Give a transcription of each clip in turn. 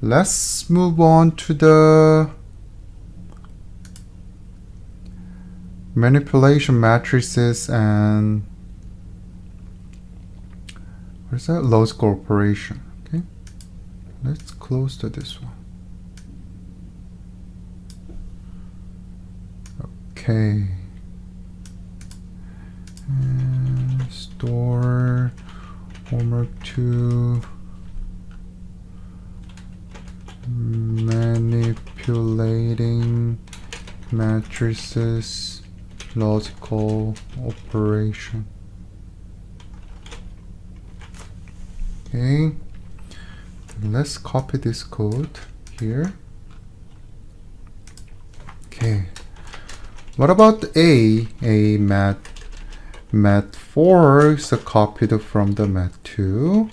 let's move on to the manipulation matrices and what is that? Logical operation. Okay, let's close to this one. Okay, and store homework 2 manipulating matrices logical operation. Okay, let's copy this code here. Okay, what about A mat 4 is copied from the mat 2,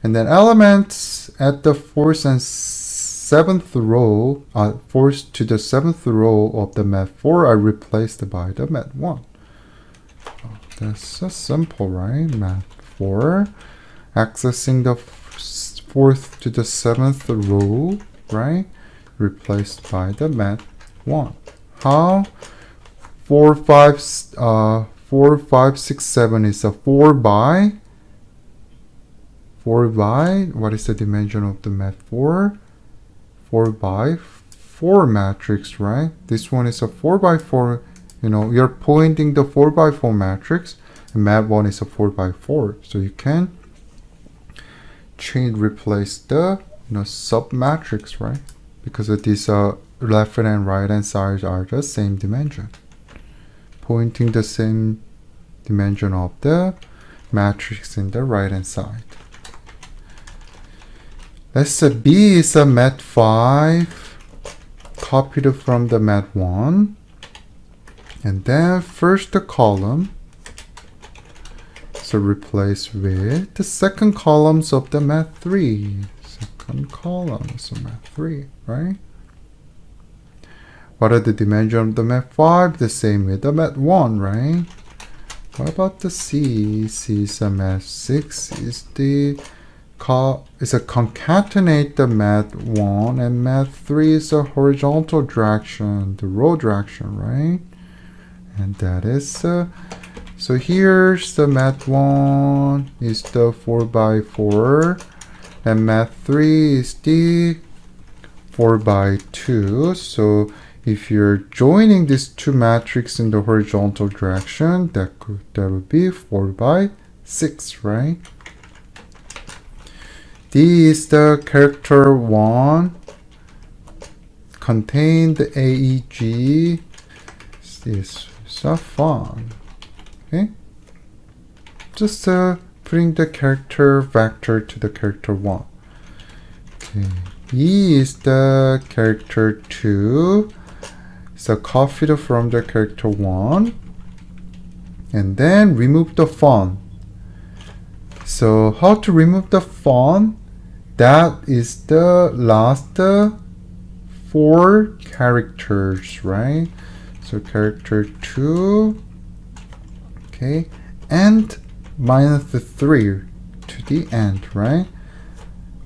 and then elements at the 4th and 7th row, 4th to the 7th row of the mat 4 are replaced by the mat 1. That's so simple, right? Mat 4 accessing the 4th to the 7th row, right? Replaced by the mat 1. How? 4, 5, 6, 7 is a 4 by, what is the dimension of the mat 4? 4 by 4 matrix, right? This one is a 4 by 4, you're pointing the 4 by 4 matrix, and mat 1 is a 4 by 4. So you can replace the sub matrix, right? Because of these left and right hand sides are the same dimension, pointing the same dimension of the matrix in the right hand side. Let's say B is a mat 5 copied from the mat 1, and then first the column, so replace with the second columns of the mat 3. Second columns of mat 3, right? What are the dimensions of the mat 5? The same with the mat 1, right? What about the C? C is a mat 6 is a concatenate the mat 1, and mat 3 is a horizontal direction, the row direction, right? And that is so here's the mat 1 is the 4 by 4, and mat 3 is the 4 by 2. So if you're joining these two matrices in the horizontal direction, that would be 4 by 6, right? D is the character 1, contained AEG. This is so fun. Okay, just putting the character vector to the character 1. Okay, E is the character 2, so copied from the character 1, and then remove the font. So how to remove the font? That is the last 4 characters, right? So character 2, okay, and minus the 3 to the end, right?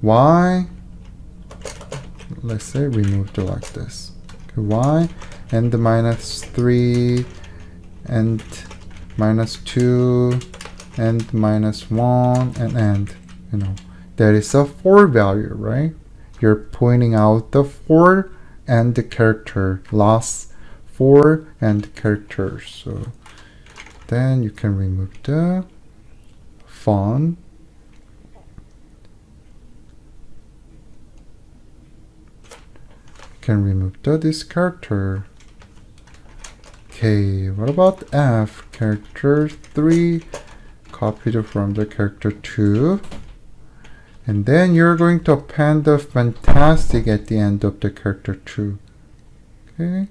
Y, let's say removed it like this. Okay, Y and the minus 3 and minus 2 and minus 1 and that is a 4 value, right? You're pointing out the 4 and the character, last 4 and characters. So then you can remove the font. You can remove this character. Okay, what about F? Character 3 copied from the character 2. And then you're going to append the fantastic at the end of the character 2. Okay.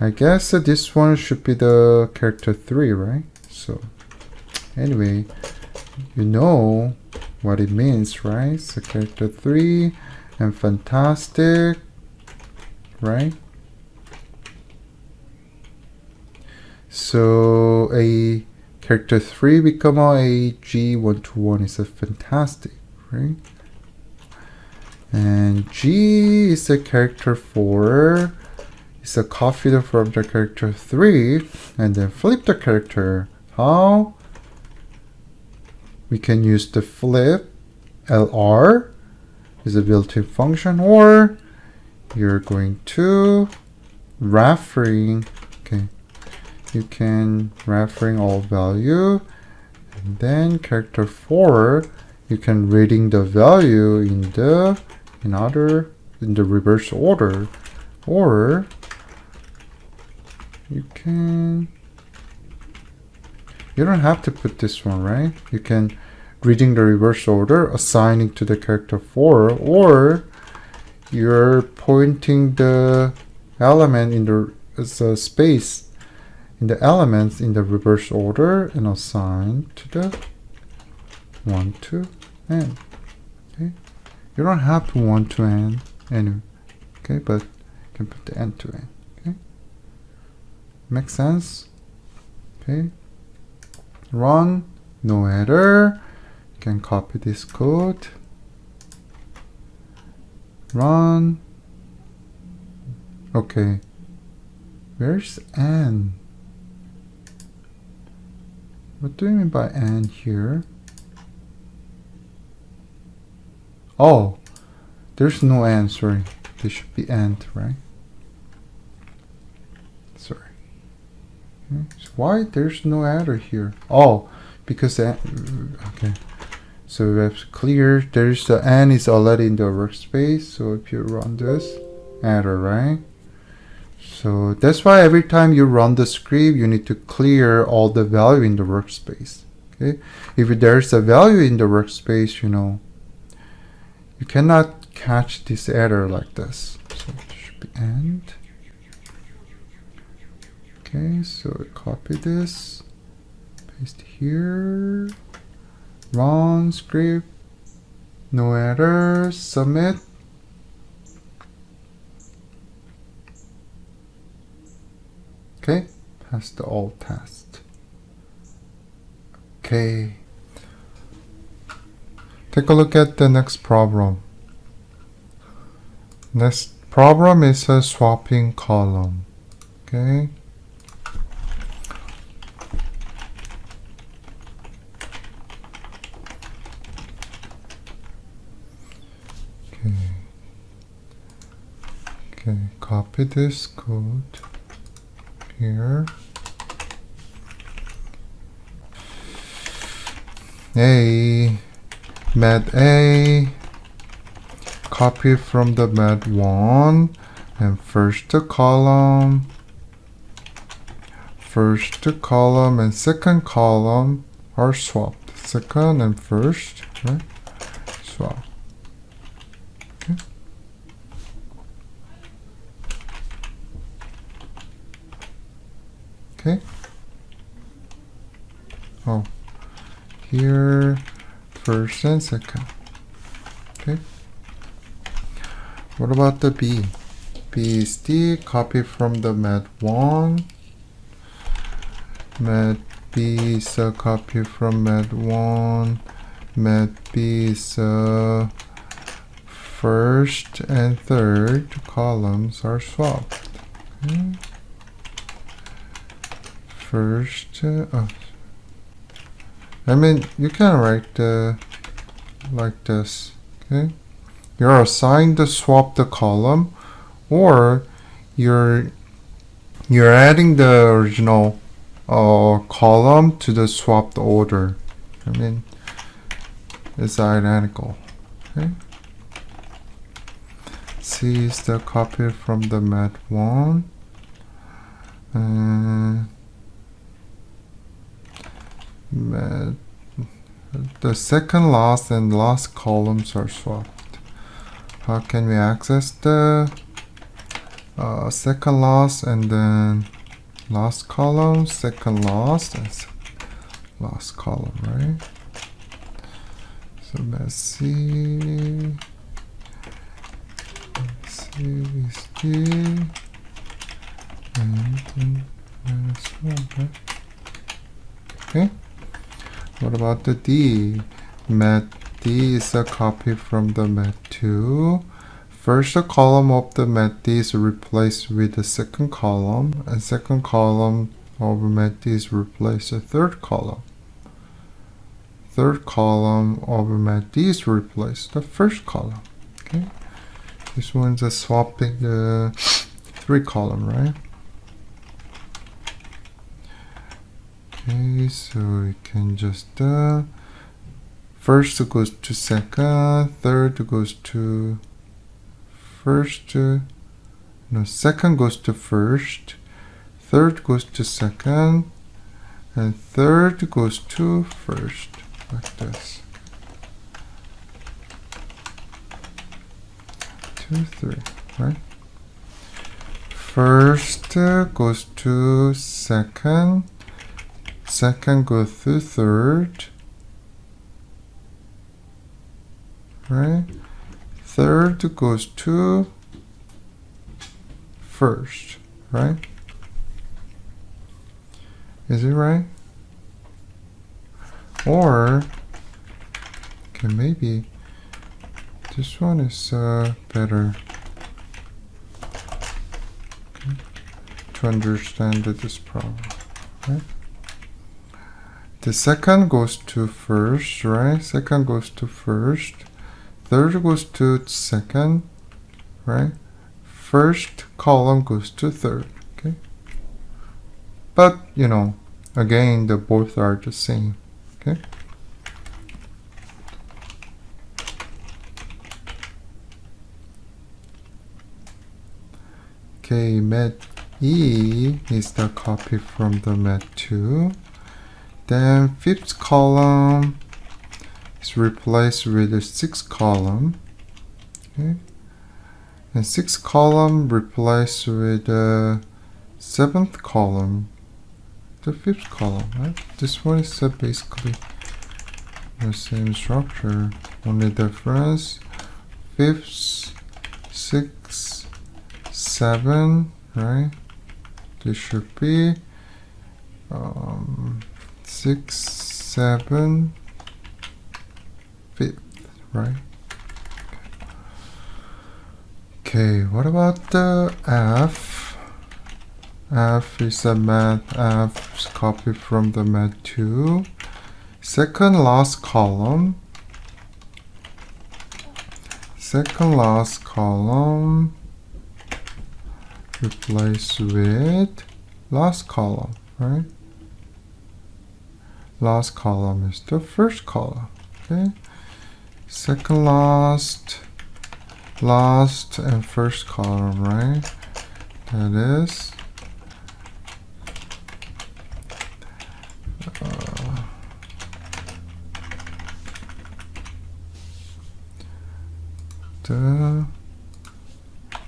I guess this one should be the character 3, right? So anyway, you know what it means, right? So character 3 and fantastic, right? So a character 3 become a HW01 is a fantastic, right? And G is a character 4. It's a copied from the character 3. And then flip the character. How? We can use the flip. LR is a built-in function. Or you're going to referring. Okay. You can referring all value. And then character 4, you can reading the value in the reverse order, or you don't have to put this one, right? You can reading the reverse order, assigning to the character 4, or you're pointing the element in the space in the elements in the reverse order and assign to the 1 to n. Okay, you don't have to 1 to n anyway. Okay, but you can put the n to n. Okay, makes sense. Okay, run, no error. You can copy this code. Run. Okay, where's n? What do you mean by n here? Oh, there's no n, sorry. There should be end, right? Sorry. Okay. So why there's no adder here? Oh, because okay. So we have to clear. There's the n is already in the workspace. So if you run this, adder, right? So that's why every time you run the script, you need to clear all the value in the workspace. Okay, if there's a value in the workspace, you cannot catch this error like this. So it should be end. Okay, so copy this, paste here, run script, no error, submit. Okay, pass the all test. Okay. Take a look at the next problem. Next problem is a swapping column. Okay. Okay, copy this code here. Med A, copy from the med 1, and first column and second column are swapped. Second and first, right? Swap. Okay. Okay. Oh, here, first and second. Okay. What about the B? B is D, copy from the med 1. Med B is a copy from med 1. Med B is first and third columns are swapped. Okay. First, I mean, you can write like this. Okay, you're assigned to swap the column, or you're adding the original column to the swapped order. I mean, it's identical. Okay. C is the copy from the med 1. The second last and last columns are swapped. How can we access the second last and then last column, second last and last column, right? So let's see. Is D and -1, right? Okay. What about the D? Med D is a copy from the mat2. First column of the mat D is replaced with the second column, and second column of mat D is replaced with the third column. Third column of mat D is replaced with the first column. Okay, this one's a swapping the three column, right? Okay, so we can just first goes to second, third goes to first, no, second goes to first, third goes to second, and third goes to first, like this. 2, 3, right? First goes to second, second goes to third, right? Third goes to first, right? Is it right? Or, okay, maybe this one is better to understand this problem, right? The second goes to first, right? Second goes to first. Third goes to second, right? First column goes to third, okay? But, you know, again, the both are the same, okay? Okay, mat E is the copy from the mat2. Then fifth column is replaced with the sixth column. Okay. And sixth column replaced with the seventh column. The fifth column, right? This one is basically the same structure. Only difference, fifth, sixth, 7, right? This should be 6, 7, 5th, right? Okay, what about the F? F is a mat, F is copied from the mat2. Second last column. Second last column replace with last column, right? Last column is the first column, okay? Second last, last and first column, right? That is the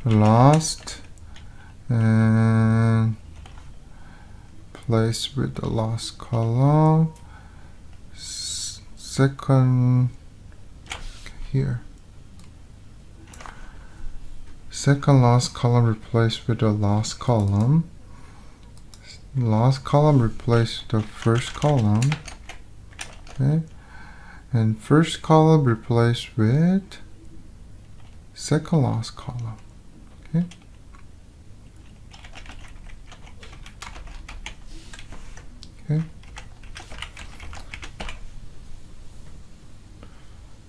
last and place with the last column, second here, second last column replaced with the last column, last column replaced with the first column, okay, and first column replaced with second last column, okay. Okay.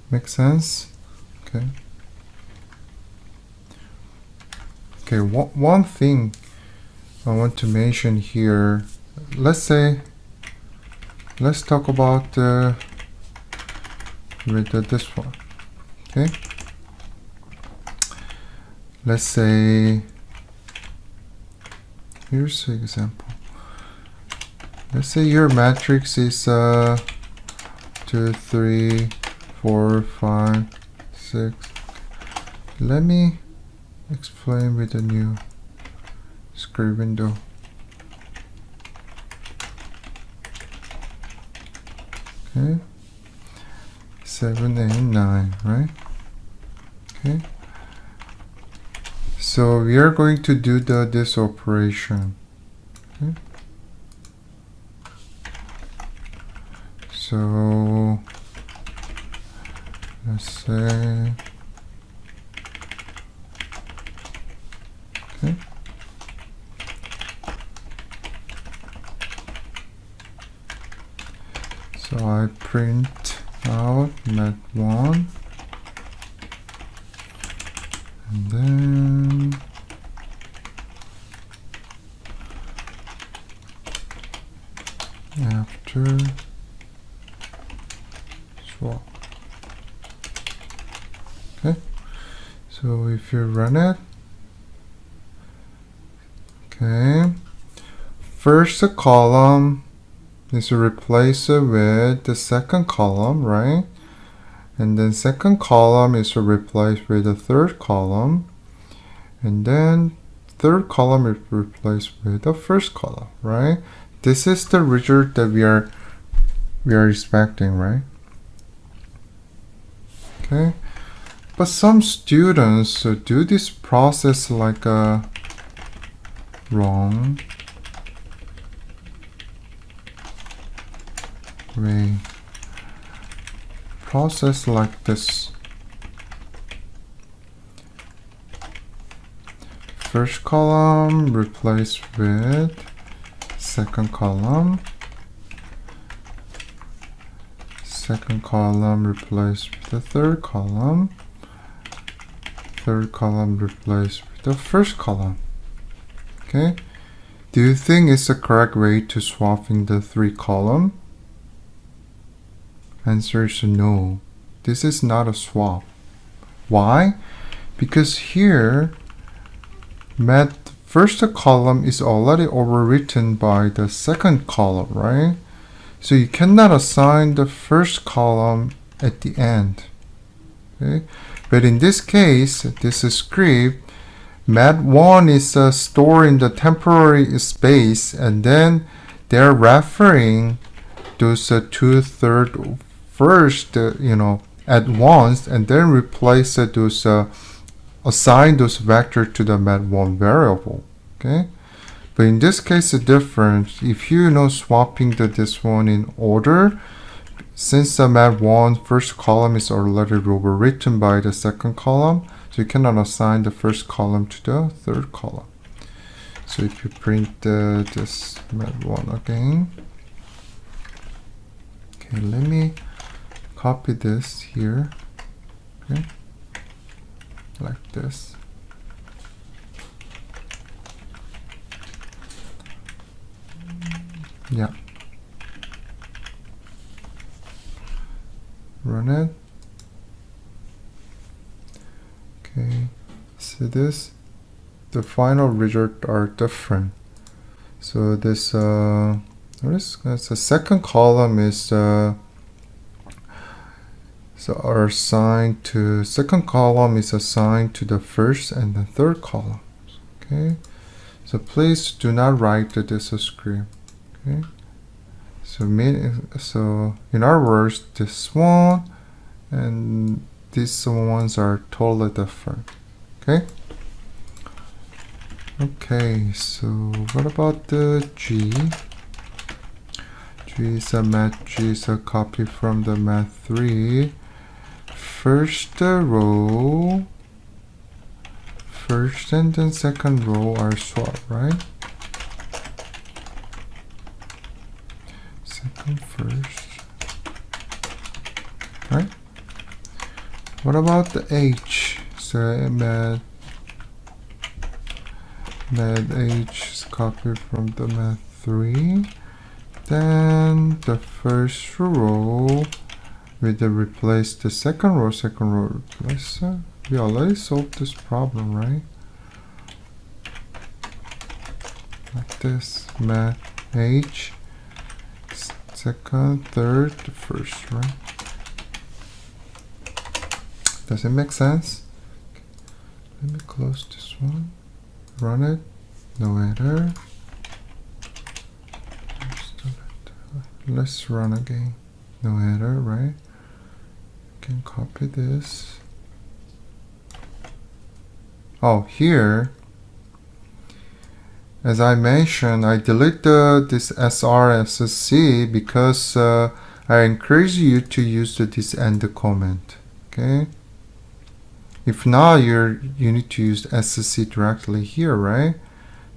Make sense? Okay. Okay, one thing I want to mention here. Let's talk about this one. Okay. Let's say, here's an example. Let's say your matrix is 2, 3, 4, 5, 6. Let me explain with a new script window. Okay. 7, 8, 9, right? Okay. So we are going to do this operation. Okay. So let's say, okay. So I print out mat1, and then after swap. Okay, so if you run it, okay, first column is replaced with the second column, right? And then second column is replaced with the third column, and then third column is replaced with the first column, right? This is the result that we are expecting, right? Okay, but some students do this process like a wrong way. Process like this. First column replaced with second column. Second column replaced with the third column. Third column replaced with the first column. Okay. Do you think it's the correct way to swapping the three column? Answer is no. This is not a swap. Why? Because here, first column is already overwritten by the second column, right? So you cannot assign the first column at the end. Okay? But in this case, this script, mat1 is stored in the temporary space, and then they're referring those two-thirds first, at once, and then replace those, assign those vectors to the mat1 variable. Okay, but in this case, the difference, if you know swapping this one in order, since the mat1 first column is already overwritten by the second column, so you cannot assign the first column to the third column. So if you print this mat1 again, okay, let me copy this here, okay, like this. Yeah. Run it. Okay, see this? The final results are different. So this, the second column is are assigned to, second column is assigned to the first and the third column. Okay, so please do not write this script. Okay, so in other words, this one and these ones are totally different. Okay. Okay, so what about the G? G is a copy from the mat3. First row, first and then second row are swapped, right? Second, first, right? What about the H? So mat H is copied from the mat3. Then the first row with the replace the second row replace. We already solved this problem, right? Like this, mat H, second, third, first, right? Does it make sense? Okay. Let me close this one. Run it. No error. Let's run again. No error, right? Can copy this. Oh, here, as I mentioned, I delete this srssc because I encourage you to use this end comment. Okay. If not, you need to use SC directly here, right?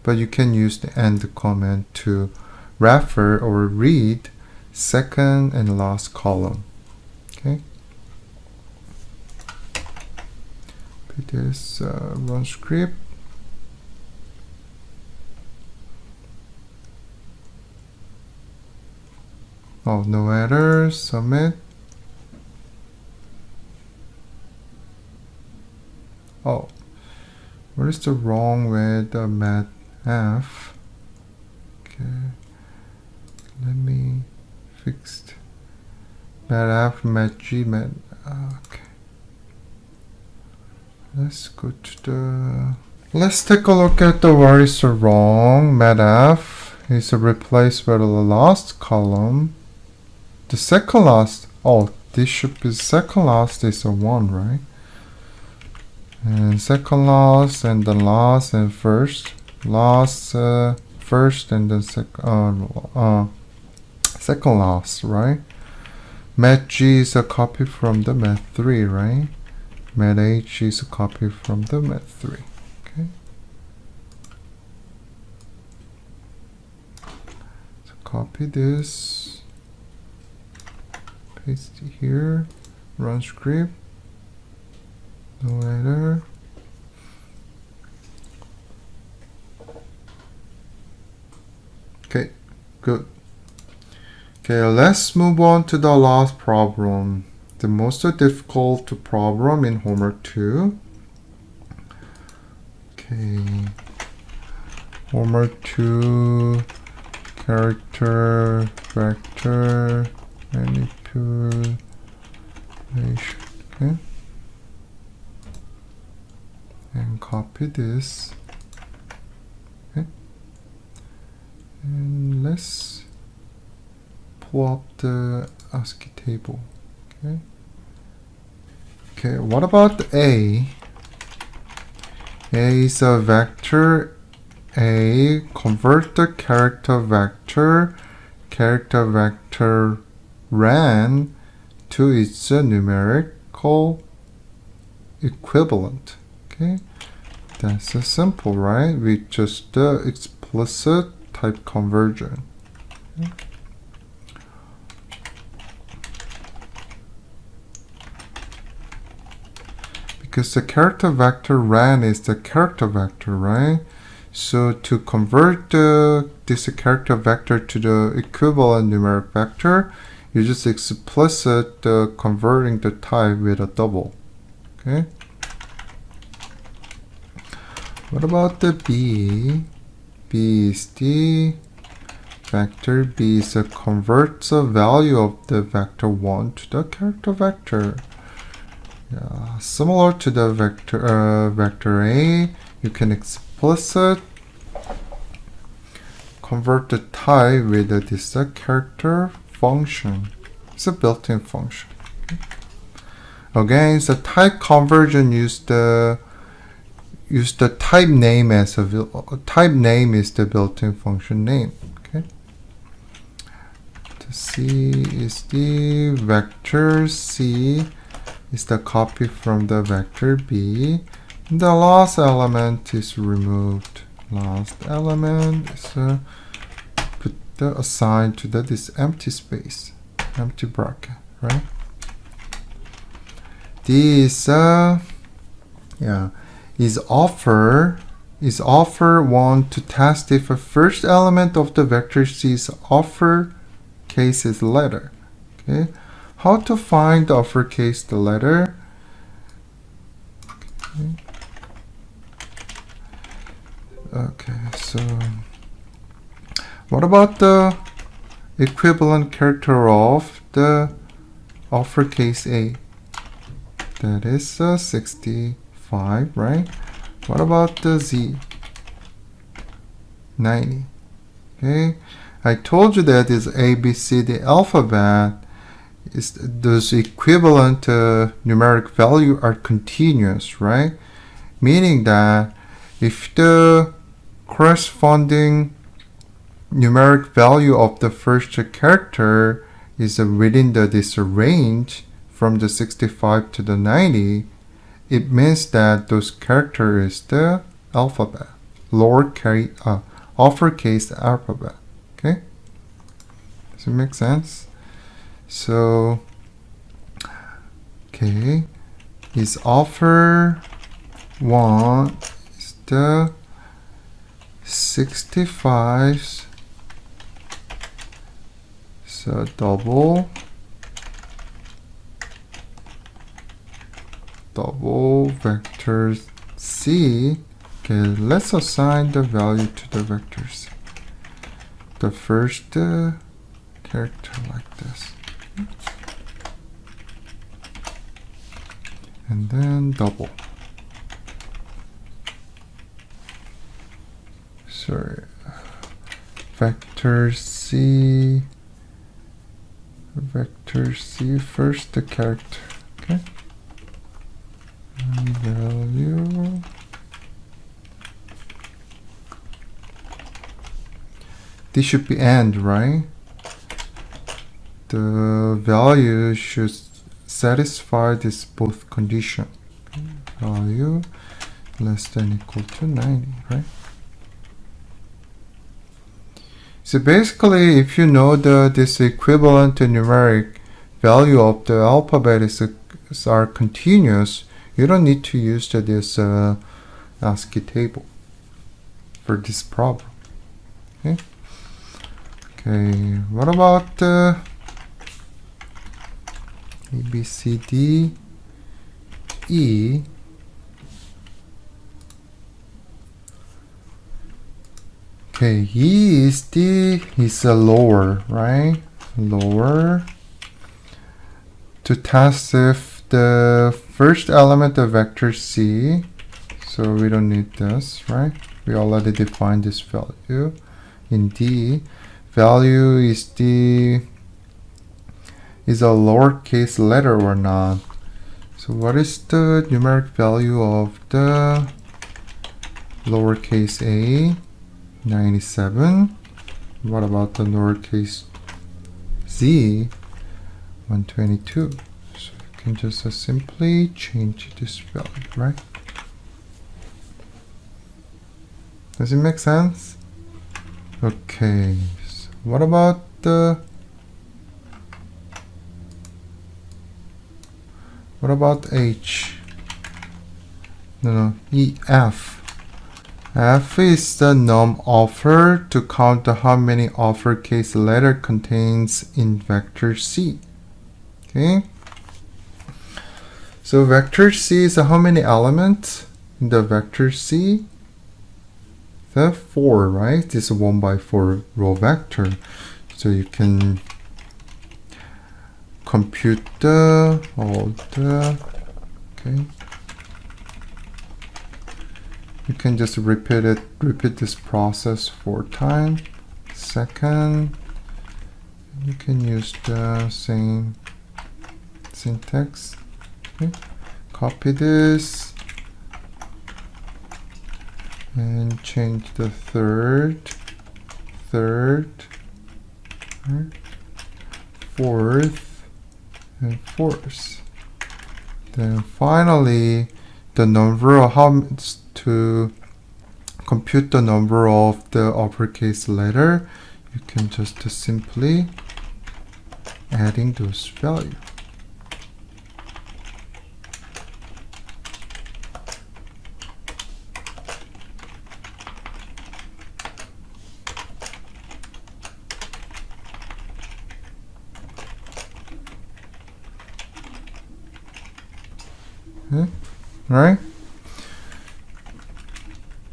But you can use the AND command to refer or read second and last column. Okay. Put this run script. Oh, no errors. Submit. Oh, what is the wrong with the mat F? Okay, let me fix mat F, mat G, mat. Okay, let's go to the. Let's take a look at the where is the wrong. Mat F is replaced with the last column. The second last. Oh, this should be second last is a 1, right? And second last and then last and first. Last first and then second last, right? Mat G is a copy from the mat 3, right? Mat H is a copy from the mat 3. Okay. So copy this, paste it here, run script. No error. Okay, good. Okay, let's move on to the last problem. The most difficult problem in homework 2. Okay. Homework 2, character, vector, manipulation. Okay. And copy this. Okay. And let's pull up the ASCII table. Okay. Okay, what about A? A is a vector. A, convert the character vector ran to its numerical equivalent. Okay, that's a simple, right? With just the explicit type conversion. Okay. Because the character vector ran is the character vector, right? So to convert this character vector to the equivalent numeric vector, you just explicit converting the type with a double. Okay. What about the B? B is the vector. B is converts the value of the vector 1 to the character vector. Yeah, similar to the vector A, you can explicit convert the type with this character function. It's a built-in function. Okay. Again, the type conversion use the type name as a type name is the built-in function name. Okay. The C is the vector. C is the copy from the vector B. The last element is removed. Last element is put the assigned to this empty space, empty bracket, right? D is is offer 1 to test if a first element of the vector C's uppercase is letter. Okay, how to find the uppercase the letter? Okay, so what about the equivalent character of the uppercase A? That is 65, right? What about the Z? 90. Okay, I told you that is A, B, C, the alphabet is those equivalent numeric value are continuous, right? Meaning that if the corresponding numeric value of the first character is within this range from the 65 to the 90, it means that those characters is the alphabet, uppercase alphabet. Okay, does it make sense? So, okay, is offer 1 is the 65, so double vector C. Okay, let's assign the value to the vectors. The first character like this. And then double. Sorry. Vector C first, the character. Okay. And value. This should be AND, right? The value should satisfy this both condition. Value less than equal to 90, right? So basically, if you know this equivalent numeric value of the alphabet are continuous, you don't need to use this ASCII table for this problem. Okay. Okay. What about A, B, C, D, E? Okay, E is a lower, right? Lower. To test if the first element of vector C, so we don't need this, right? We already defined this value. In D, value is a lowercase letter or not. So what is the numeric value of the lowercase a? 97. What about the lowercase z? 122. So you can just simply change this value, right? Does it make sense? Okay. So what about H? No, E, F. F is the num offer to count how many uppercase letter contains in vector C. Okay. So vector C is how many elements in the vector C? The 4, right? This is a 1 by 4 row vector. So you can compute okay. You can just repeat this process 4 times. Second, you can use the same syntax. Okay. Copy this and change the third, fourth, and fourth. Then finally, the number of to compute the number of the uppercase letter, you can just simply adding those values. Okay. Right?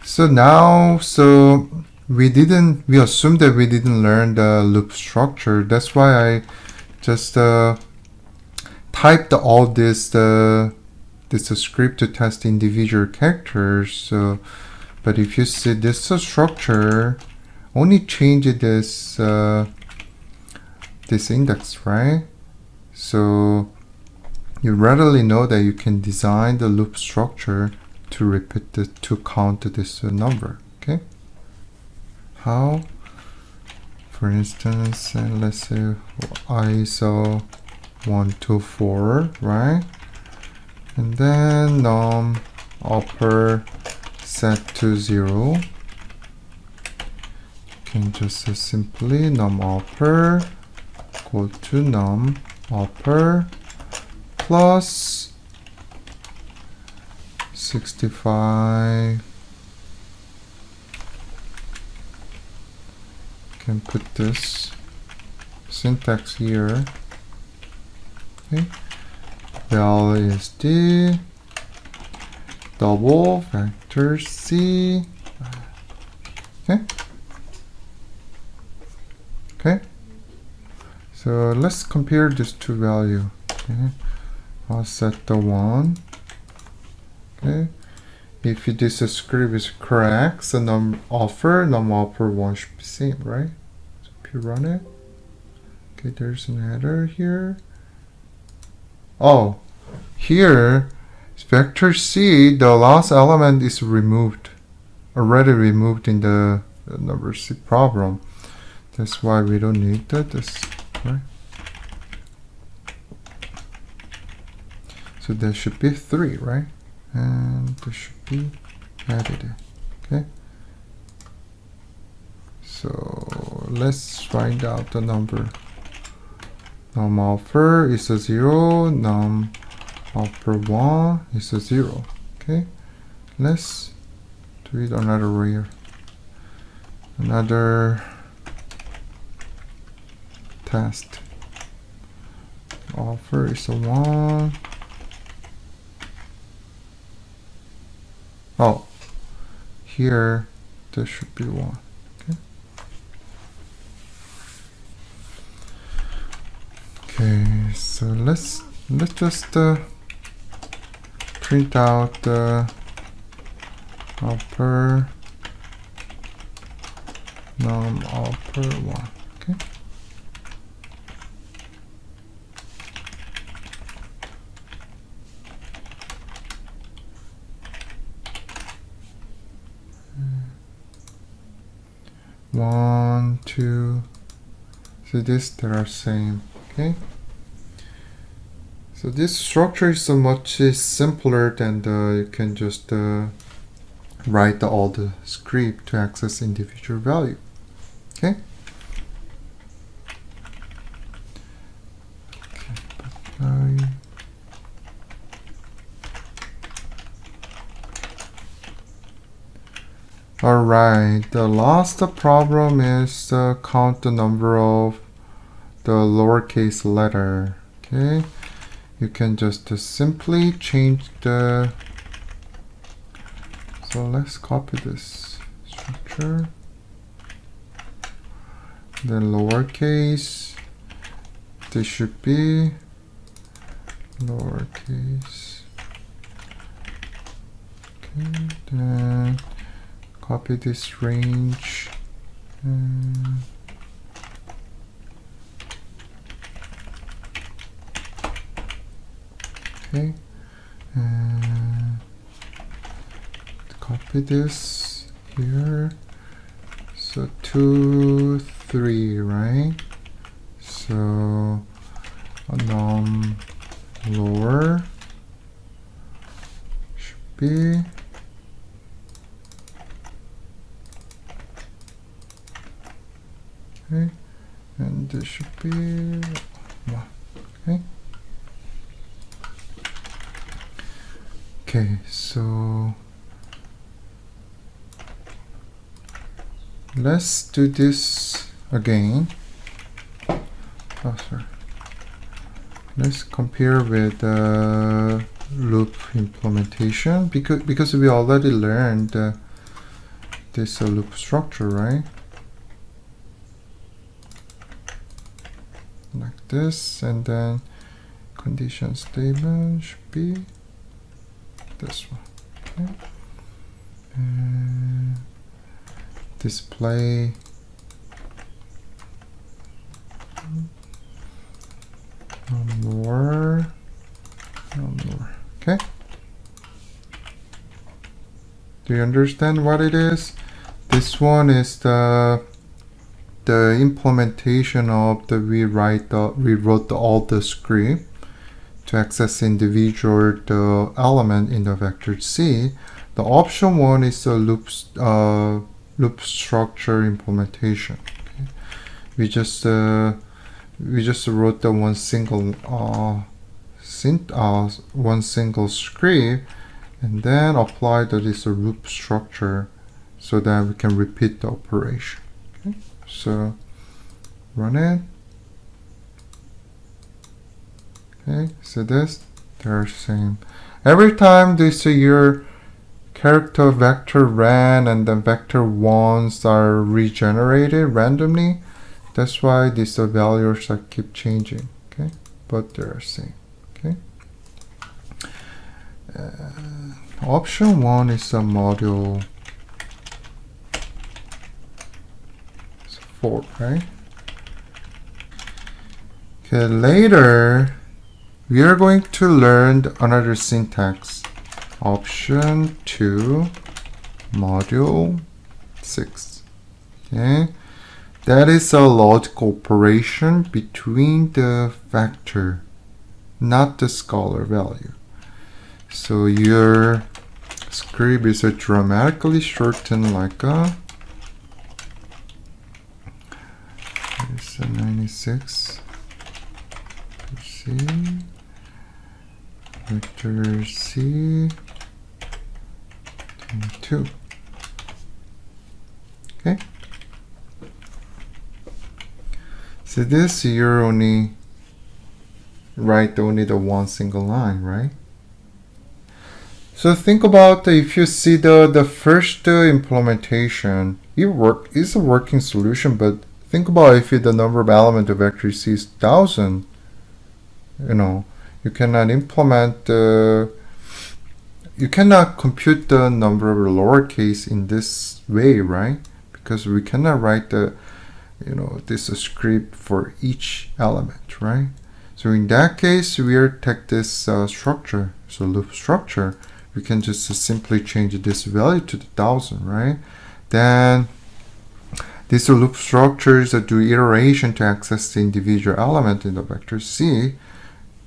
So now, we assumed that we didn't learn the loop structure. That's why I just typed all this script to test individual characters. So, but if you see this structure, only change this index, right? So you readily know that you can design the loop structure to repeat to count this number. Okay. How? For instance, let's say I saw 1 to 4, right? And then num upper set to 0. You can just simply num upper equal to num upper plus 65. Can put this syntax here. Okay. Val is D double vector C. Okay. Okay. So let's compare these two values. Okay. I'll set the 1. Okay. If this script is correct, so num offer 1 should be same, right? So if you run it, okay, there's an error here. Oh, here vector C, the last element is removed, already removed in the number C problem. That's why we don't need this, right? So there should be 3, right? And this should be added. Okay. So let's find out the number. Num offer is a 0. Num offer 1 is a 0. Okay. Let's do it another way. Another test. Offer is a 1. Oh, here there should be 1. Okay. Okay, so let's just print out the upper num upper 1. Okay. One, two. So this they are same. Okay. So this structure is so much simpler than you can just write all the script to access individual value. Okay. Okay. Alright, the last problem is count the number of the lowercase letter. Okay, you can just simply change the, so let's copy this structure, then lowercase, this should be lowercase. Okay, then copy this range. Okay. Copy this here. So 2, 3, right? So num lower should be okay, and this should be 1. Okay. Okay, so let's do this again. Oh, sorry. Let's compare with the loop implementation because we already learned this loop structure, right? Like this, and then condition statement should be this one. Okay. And display no more. Okay. Do you understand what it is? This one is the the implementation of the we wrote all the script to access individual the element in the vector C. The option 1 is a loop structure implementation. Okay. We just wrote the one single script and then applied this loop structure so that we can repeat the operation. Okay. So run it. Okay, so they're same. Every time this your character vector ran and then vector ones are regenerated randomly, that's why these values are keep changing. Okay, but they're same. Okay. Option 1 is a module 4, right? Okay, later we are going to learn another syntax. Option 2 module 6. Okay, that is a logical operation between the vector, not the scalar value. So your script is dramatically shortened like a 96 C vector C 22. Okay, so this you're only write only the one single line, right? So think about if you see the first implementation, it's a working solution, but think about if the number of element of vector C is 1000, you cannot implement you cannot compute the number of lowercase in this way, right? Because we cannot write this script for each element, right? So in that case, we'll take this structure, so loop structure. We can just simply change this value to the 1000, right? Then these loop structures do iteration to access the individual element in the vector C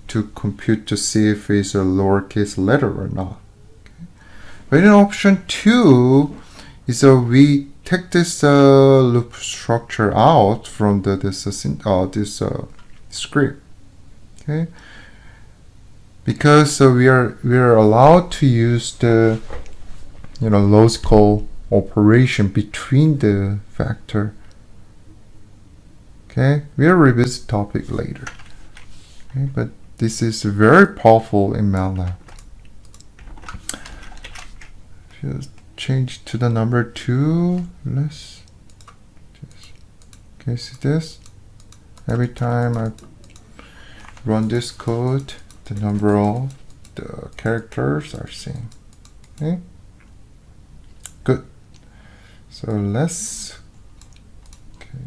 to compute to see if it's a lowercase letter or not. Okay. But in option 2 is we take this loop structure out from this script. Okay. Because we are allowed to use the logical operation between the vector. Okay, we'll revisit topic later. Okay, but this is very powerful in MATLAB. If you change to the number 2, let's just, okay, see this? Every time I run this code, the number of the characters are same. Okay, good. So let's, okay,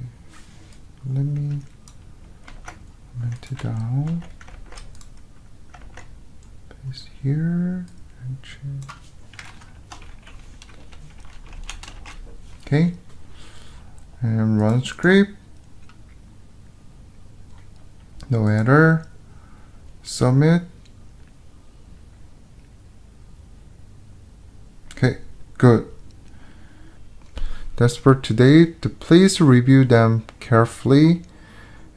let me comment it down, paste here, and change. Okay, and run script, no error, submit. Okay, good. That's for today. Please review them carefully,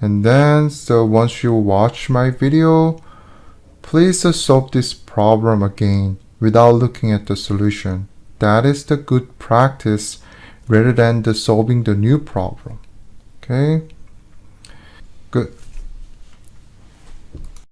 and then once you watch my video, please solve this problem again without looking at the solution. That is the good practice rather than solving the new problem. Okay, good.